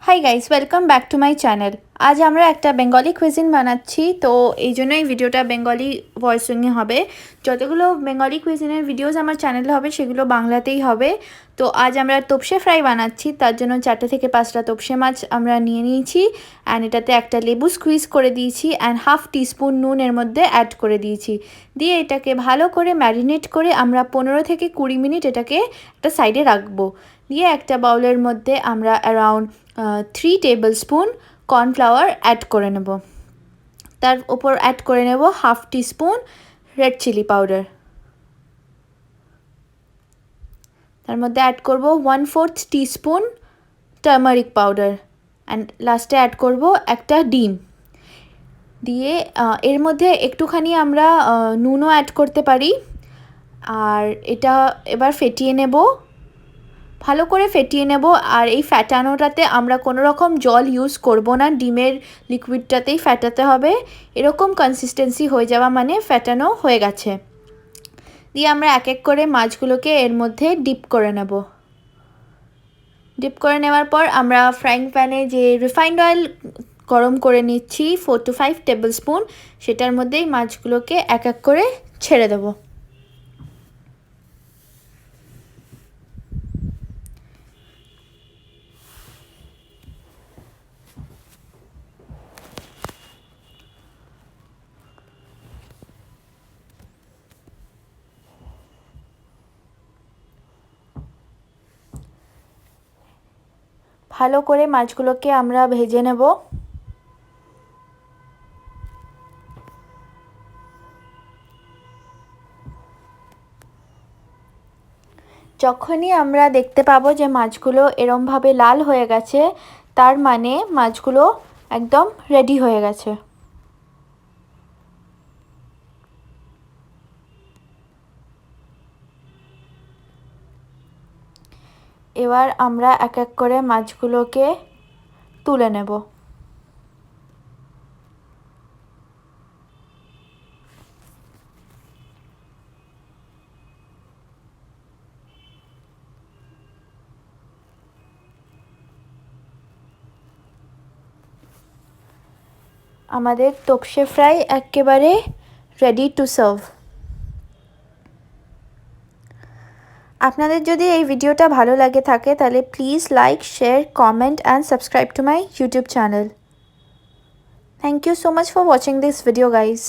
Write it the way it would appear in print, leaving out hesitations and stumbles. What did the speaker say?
Hi guys, welcome back to my channel. আজ আমরা একটা বেঙ্গলি কুইজিন বানাচ্ছি, তো এই জন্যই ভিডিওটা বেঙ্গলি ভয়েসিংয়ে হবে। যতগুলো বেঙ্গলি কুইজিনের ভিডিওস আমার চ্যানেলে হবে সেগুলো বাংলাতেই হবে। তো আজ আমরা তোপসে ফ্রাই বানাচ্ছি, তার জন্য 4 থেকে 5টা তোপসে মাছ আমরা নিয়ে নিয়েছি। অ্যান্ড এটাতে একটা লেবু স্কুইজ করে দিয়েছি অ্যান্ড হাফ টিস্পুন নুন এর মধ্যে অ্যাড করে দিয়েছি। দিয়ে এটাকে ভালো করে ম্যারিনেট করে আমরা 15 থেকে 20 মিনিট এটাকে একটা সাইডে রাখবো। দিয়ে একটা বাউলের মধ্যে আমরা around 3 tablespoon cornflour add করে নেব। তার উপর অ্যাড করে নেব half teaspoon red chilli powder. তার মধ্যে অ্যাড করব 1/4 টিস্পুন টার্মারিক পাউডার অ্যান্ড লাস্টে অ্যাড করব একটা ডিম। দিয়ে এর মধ্যে একটুখানি আমরা নুনও অ্যাড করতে পারি। আর এটা এবার ফেটিয়ে নেব, ভালো করে ফেটিয়ে নেব। আর এই ফ্যাটানোটাতে আমরা কোনো রকম জল ইউজ করব না, ডিমের লিকুইডটাতেই ফ্যাটাতে হবে। এরকম কনসিস্টেন্সি হয়ে যাওয়া মানে ফ্যাটানো হয়ে গেছে। দিয়ে আমরা এক এক করে মাছগুলোকে এর মধ্যে ডিপ করে নেব। ডিপ করে নেওয়ার পর আমরা ফ্রাইং প্যানে যে রিফাইন্ড অয়েল গরম করে নিচ্ছি 4 to 5 টেবিল স্পুন, সেটার মধ্যেই মাছগুলোকে এক এক করে ছেড়ে দেবো। ভালো করে মাছগুলোকে আমরা ভেজে নেব। যখনই আমরা দেখতে পাবো যে মাছগুলো এরমভাবে লাল হয়ে গেছে, তার মানে মাছগুলো একদম রেডি হয়ে গেছে। এবার আমরা এক এক করে মাছগুলোকে তুলে নেব। আমাদের তোপসে ফ্রাই একেবারে রেডি টু সার্ভ। আপনাদের যদি এই ভিডিওটা ভালো লাগে থাকে তাহলে please like, share, comment and subscribe to my YouTube channel. Thank you so much for watching this video, guys.